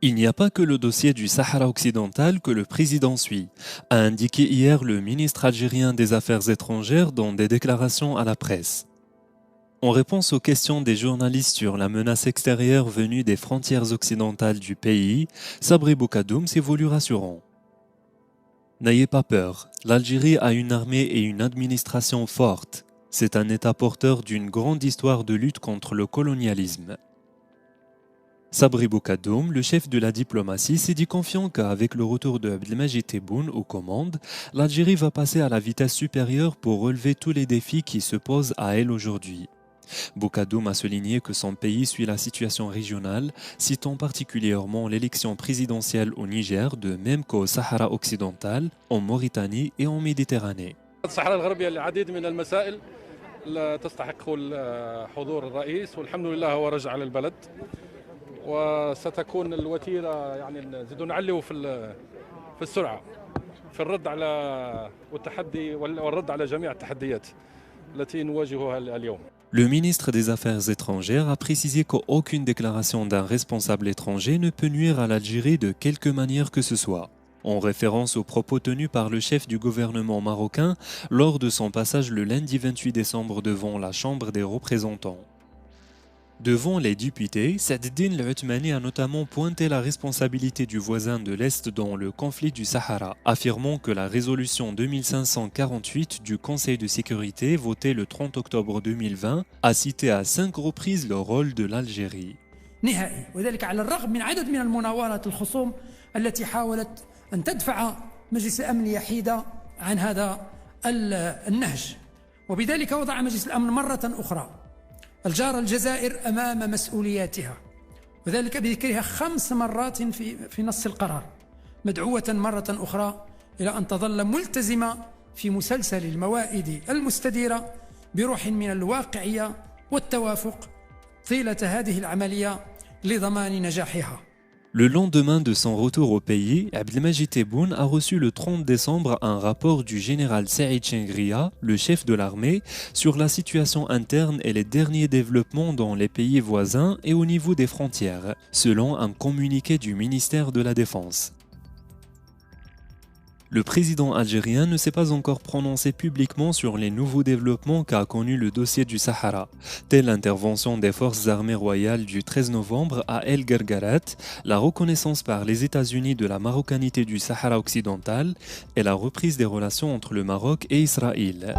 Il n'y a pas que le dossier du Sahara occidental que le président suit, a indiqué hier le ministre algérien des Affaires étrangères dans des déclarations à la presse. En réponse aux questions des journalistes sur la menace extérieure venue des frontières occidentales du pays, Sabri Boukadoum s'est voulu rassurant. N'ayez pas peur, l'Algérie a une armée et une administration fortes. C'est un État porteur d'une grande histoire de lutte contre le colonialisme. Sabri Boukadoum, le chef de la diplomatie, s'est dit confiant qu'avec le retour de Abdelmajid Tebboune aux commandes, l'Algérie va passer à la vitesse supérieure pour relever tous les défis qui se posent à elle aujourd'hui. Boukadoum a souligné que son pays suit la situation régionale, citant particulièrement l'élection présidentielle au Niger, de même qu'au Sahara occidental, en Mauritanie et en Méditerranée. لا تستحق حضور الرئيس والحمد لله هو رجع للبلد وستكون الوتيره يعني نزيدوا نعلوا في السرعه في الرد على والتحدي والرد على جميع التحديات التي نواجهها اليوم. Le ministre des Affaires étrangères a précisé qu'aucune déclaration d'un responsable étranger ne peut nuire à l'Algérie de quelque manière que ce soit, en référence aux propos tenus par le chef du gouvernement marocain lors de son passage le lundi 28 décembre devant la Chambre des représentants. Devant les députés, Saad-Din al-Othmani a notamment pointé la responsabilité du voisin de l'Est dans le conflit du Sahara, affirmant que la résolution 2548 du Conseil de sécurité votée le 30 octobre 2020 a cité à 5 reprises le rôle de l'Algérie. نهائي وذلك على الرغم من عدد من المناورات الخصوم التي حاولت أن تدفع مجلس الأمن يحيد عن هذا النهج وبذلك وضع مجلس الأمن مرة أخرى الجار الجزائر أمام مسؤولياتها وذلك بذكرها 5 مرات في نص القرار مدعوة مرة أخرى إلى أن تظل ملتزمة في مسلسل الموائد المستديرة بروح من الواقعية والتوافق طيلة هذه العملية لضمان نجاحها. Le lendemain de son retour au pays, Abdelmajid Tebboune a reçu le 30 décembre un rapport du général Saïd Chengria, le chef de l'armée, sur la situation interne et les derniers développements dans les pays voisins et au niveau des frontières, selon un communiqué du ministère de la Défense. Le président algérien ne s'est pas encore prononcé publiquement sur les nouveaux développements qu'a connu le dossier du Sahara, telle l'intervention des forces armées royales du 13 novembre à El Gargarat, la reconnaissance par les États-Unis de la marocanité du Sahara occidental et la reprise des relations entre le Maroc et Israël.